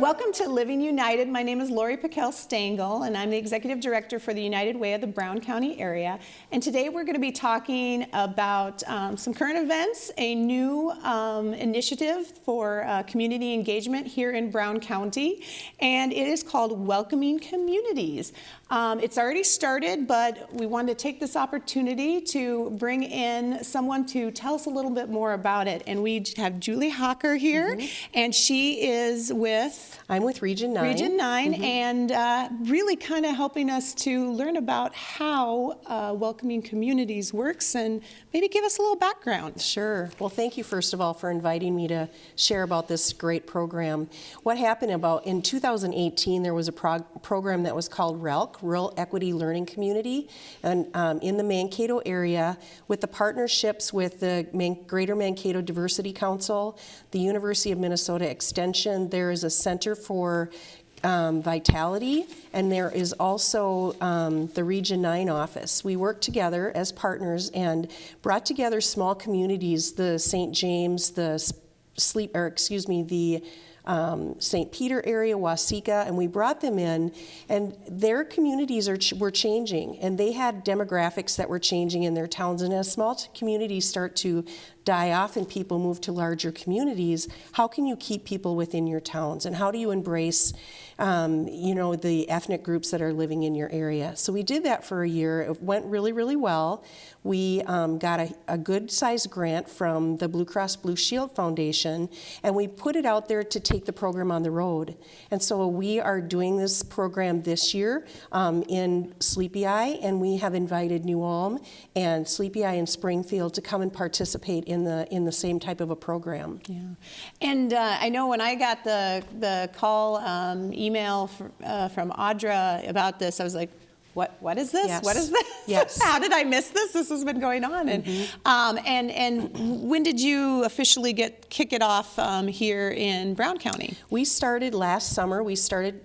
Welcome to Living United. My name is Lori Pickell-Stangel, and I'm the Executive Director for the United Way of the Brown County area. And today we're going to be talking about some current events, a new initiative for community engagement here in Brown County, and it is called Welcoming Communities. It's already started, but we wanted to take this opportunity to bring in someone to tell us a little bit more about it. And we have Julie Hocker here, and she is with... I'm with Region 9. Region 9, and really kind of helping us to learn about how Welcoming Communities works, and maybe give us a little background. Sure. Well, thank you, first of all, for inviting me to share about this great program. What happened in 2018, there was a program that was called RELC, Rural Equity Learning Community, and in the Mankato area, with the partnerships with the Greater Mankato Diversity Council, the University of Minnesota Extension. There is a Center for Vitality, and there is also the Region 9 office. We worked together as partners and brought together small communities, the St. James, the St. Peter area, Waseca, and we brought them in, and their communities were changing, and they had demographics that were changing in their towns. And as small communities start to die off and people move to larger communities, how can you keep people within your towns, and how do you embrace the ethnic groups that are living in your area? So we did that for a year. It went really, really well. We got a good-sized grant from the Blue Cross Blue Shield Foundation, and we put it out there to take the program on the road. And so we are doing this program this year in Sleepy Eye, and we have invited New Ulm and Sleepy Eye and Springfield to come and participate in the same type of a program. Yeah, and I know when I got the call email from Audra about this, I was like, what is this? Yes. What is this? Yes. How did I miss this? This has been going on. And when did you officially kick it off here in Brown County? We started last summer. We started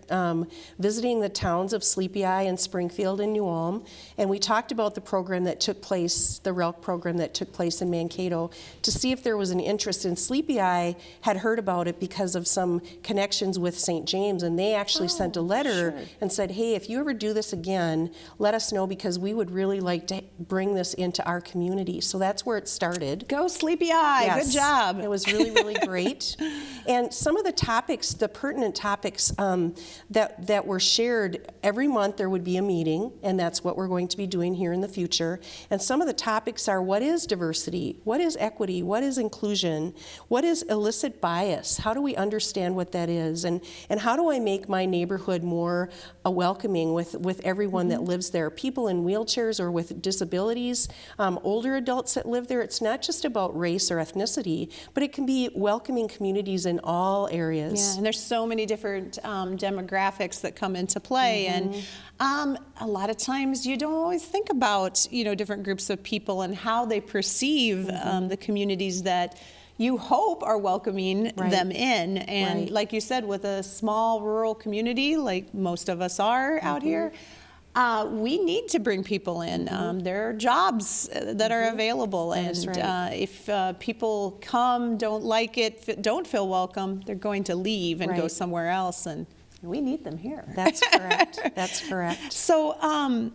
visiting the towns of Sleepy Eye and Springfield and New Ulm, and we talked about the program that took place, the RELC program that took place in Mankato, to see if there was an interest. And Sleepy Eye had heard about it because of some connections with St. James, and they actually sent a letter and said, hey, if you ever do this again, let us know, because we would really like to bring this into our community. So that's where it started. Go Sleepy Eye. Yes. Good job. It was really, really great. And some of the topics, the pertinent topics that were shared, every month there would be a meeting, and that's what we're going to be doing here in the future. And some of the topics are, what is diversity? What is equity? What is inclusion? What is illicit bias? How do we understand what that is? And how do I make my neighborhood more welcoming with everyone that lives there? People in wheelchairs or with disabilities, older adults that live there. It's not just about race or ethnicity, but it can be welcoming communities in all areas. Yeah, and there's so many different demographics that come into play, and a lot of times you don't always think about different groups of people and how they perceive the communities that you hope are welcoming them in. And like you said, with a small rural community like most of us are out here, we need to bring people in. There are jobs that are available, and if people come, don't like it, don't feel welcome, they're going to leave and go somewhere else, and we need them here. That's correct. That's correct. So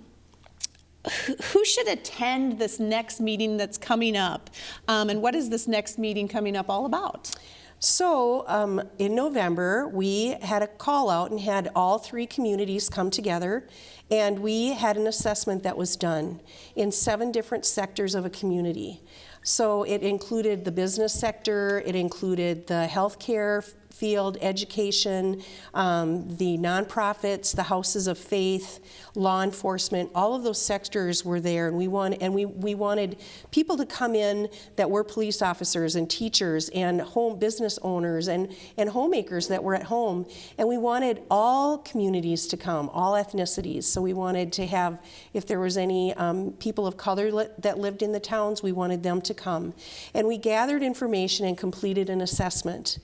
who should attend this next meeting that's coming up, and what is this next meeting coming up all about? So in November, we had a call out and had all 3 communities come together, and we had an assessment that was done in 7 different sectors of a community. So it included the business sector, it included the healthcare field, education, the nonprofits, the houses of faith, law enforcement. All of those sectors were there, and we wanted people to come in that were police officers and teachers and home business owners and homemakers that were at home. And we wanted all communities to come, all ethnicities. So we wanted to have, if there was any people of color that lived in the towns, we wanted them to come. And we gathered information and completed an assessment,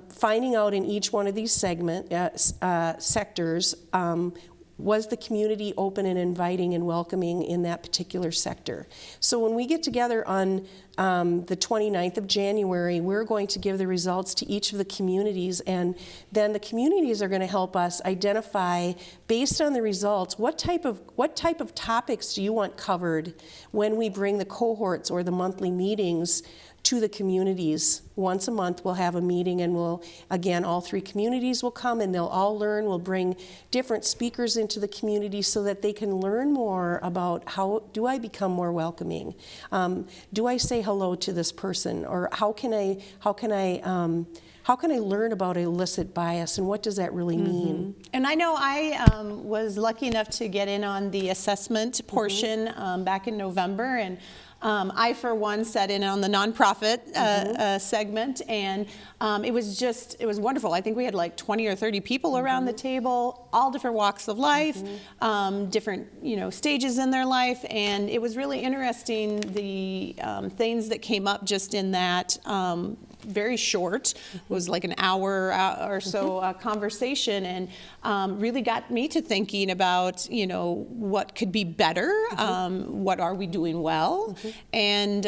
finding out in each one of these sectors was the community open and inviting and welcoming in that particular sector? So when we get together on the 29th of January, we're going to give the results to each of the communities, and then the communities are going to help us identify, based on the results, what type of topics do you want covered when we bring the cohorts or the monthly meetings to the communities. Once a month we'll have a meeting, and again, all 3 communities will come and they'll all learn. We'll bring different speakers into the community so that they can learn more about how do I become more welcoming? Do I say hello to this person? Or how can I learn about illicit bias, and what does that really mean? And I know I was lucky enough to get in on the assessment portion back in November, and I, for one, sat in on the nonprofit segment, and it was wonderful. I think we had like 20 or 30 people around the table, all different walks of life, different stages in their life, and it was really interesting the things that came up just in that. Very short, it was like an hour or so conversation, and really got me to thinking about what could be better, what are we doing well, and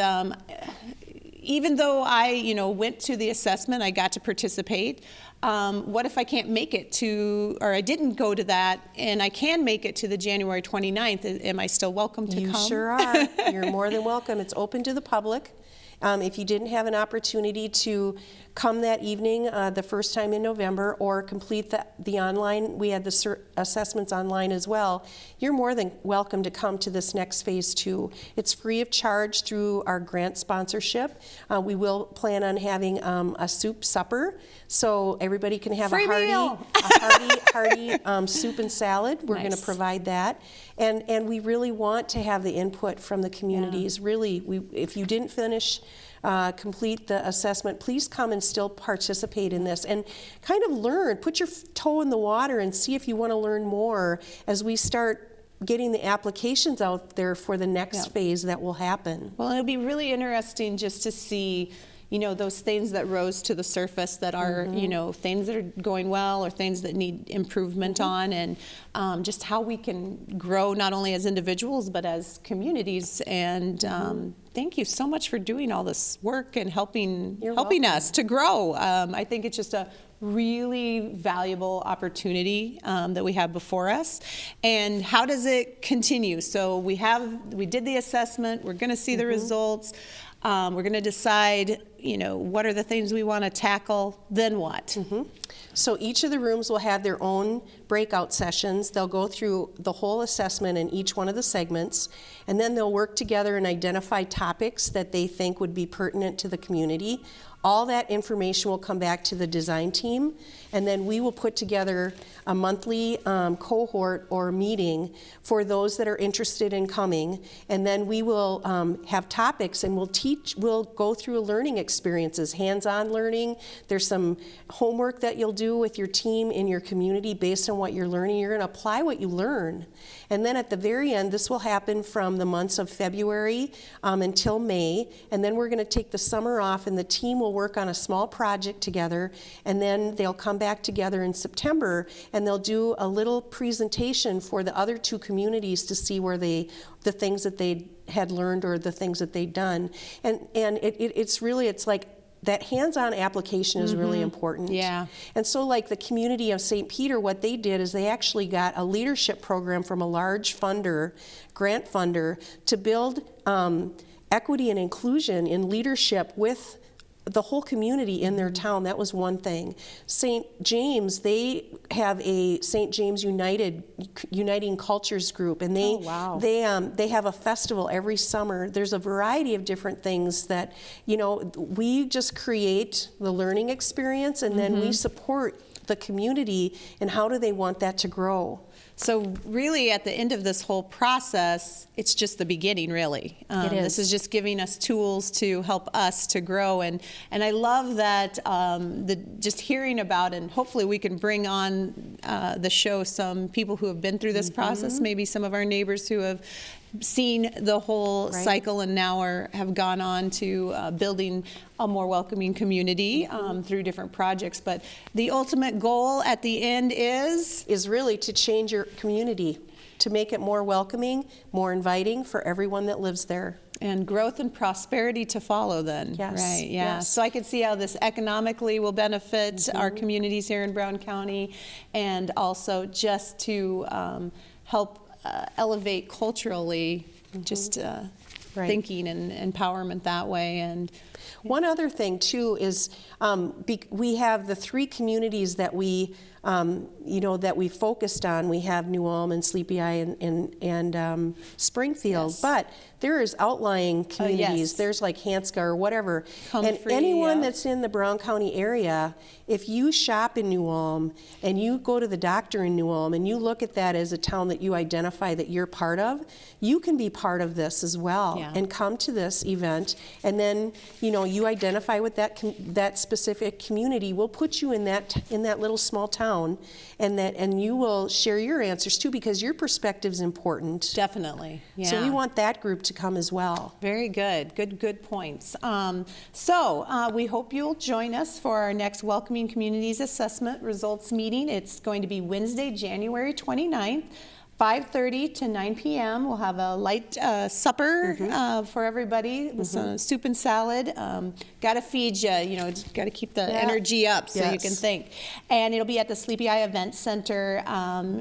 even though I went to the assessment, I got to participate. What if I can't make it to, or I didn't go to that, and I can make it to the January 29th? Am I still welcome to come? You sure are. You're more than welcome. It's open to the public. If you didn't have an opportunity to come that evening the first time in November, or complete the online, we had the assessments online as well, you're more than welcome to come to this next phase 2. It's free of charge through our grant sponsorship. We will plan on having a soup supper, so everybody can have free a hearty soup and salad. We're going to provide that. And we really want to have the input from the communities. Really, if you didn't finish, complete the assessment, please come and still participate in this and kind of learn, put your toe in the water and see if you want to learn more as we start getting the applications out there for the next phase that will happen. Well, it'll be really interesting just to see those things that rose to the surface that are, things that are going well or things that need improvement on, and just how we can grow not only as individuals but as communities. And thank you so much for doing all this work and helping us to grow. I think it's just a really valuable opportunity that we have before us. And how does it continue? So we did the assessment. We're going to see the results. We're going to decide, what are the things we want to tackle, then what? So each of the rooms will have their own breakout sessions. They'll go through the whole assessment in each one of the segments, and then they'll work together and identify topics that they think would be pertinent to the community. All that information will come back to the design team, and then we will put together a monthly cohort or meeting for those that are interested in coming, and then we will have topics, and we'll go through learning experiences, hands-on learning. There's some homework that you'll do with your team in your community based on what you're learning. You're going to apply what you learn. And then at the very end, this will happen from the months of February until May, and then we're going to take the summer off, and the team will work on a small project together, and then they'll come back together in September, and they'll do a little presentation for the other 2 communities to see where the things that they had learned or the things that they'd done. And it's like that hands-on application is really important. Yeah. And so like the community of St. Peter, what they did is they actually got a leadership program from a large grant funder, to build equity and inclusion in leadership with the whole community in their town. That was one thing. St. James, they have a St. James Uniting Cultures group, and they have a festival every summer. There's a variety of different things that, we just create the learning experience, and then we support the community and how do they want that to grow. So really, at the end of this whole process, it's just the beginning, really. It is. This is just giving us tools to help us to grow. And I love that just hearing about, and hopefully we can bring on the show some people who have been through this process, maybe some of our neighbors who have seen the whole Right. cycle and now have gone on to building a more welcoming community through different projects. But the ultimate goal at the end is really to change your community, to make it more welcoming, more inviting for everyone that lives there. and growth and prosperity to follow then. Yes, Right, yeah. yes. So I can see how this economically will benefit our communities here in Brown County, and also just to help elevate culturally, just Right. thinking and empowerment that way. And One other thing too is we have the 3 communities that we that we focused on. We have New Ulm and Sleepy Eye and Springfield, Yes. but there is outlying communities. yes. There's like Hanska or whatever. And Comfrey, anyone yeah. that's in the Brown County area, if you shop in New Ulm and you go to the doctor in New Ulm and you look at that as a town that you identify that you're part of, you can be part of this as well Yeah. and come to this event. And then you identify with that specific community. We'll put you in that little small town, and you will share your answers too, because your perspective is important. definitely, yeah. So we want that group to come as well. Very good. Good points. We hope you'll join us for our next Welcoming Communities Assessment Results meeting. It's going to be Wednesday, January 29th, 5:30 to 9 p.m. We'll have a light supper for everybody with some soup and salad. Got to feed you, got to keep the energy up so you can Yes. think. And it'll be at the Sleepy Eye Event Center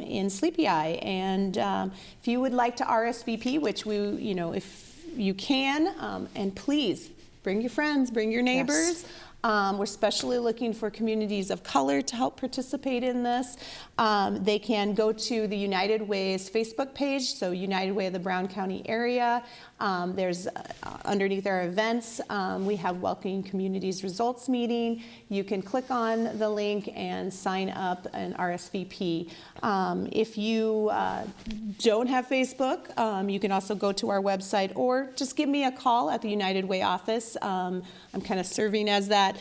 in Sleepy Eye. And if you would like to RSVP, which if you can, and please bring your friends, bring your neighbors. We're especially looking for communities of color to help participate in this. They can go to the United Way's Facebook page, so United Way of the Brown County area. There's underneath our events, we have Welcoming Communities Results Meeting. You can click on the link and sign up and RSVP. If you don't have Facebook, you can also go to our website or just give me a call at the United Way office. I'm kind of serving as that,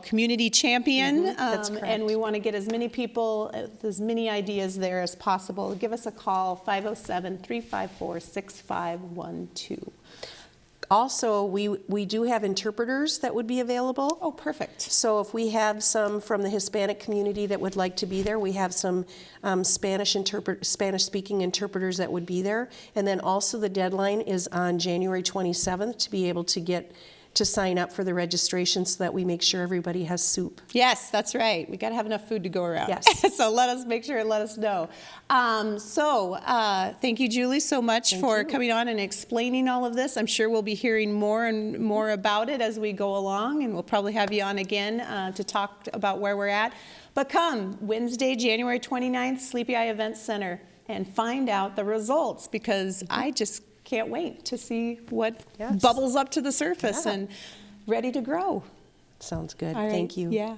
community champion. That's correct. And we want to get as many people, as many ideas there as possible. Give us a call, 507-354-6512. Also, we do have interpreters that would be available. Oh, perfect. So if we have some from the Hispanic community that would like to be there, we have some Spanish-speaking interpreters that would be there. And then also the deadline is on January 27th to be able to sign up for the registration so that we make sure everybody has soup. Yes, that's right. We got to have enough food to go around. Yes. So let us make sure and let us know. Thank you, Julie, so much for coming on and explaining all of this. I'm sure we'll be hearing more and more about it as we go along, and we'll probably have you on again to talk about where we're at. But come Wednesday, January 29th, Sleepy Eye Event Center, and find out the results, because I just can't wait to see what bubbles up to the surface and ready to grow. Sounds good. All right. Thank you. Yeah.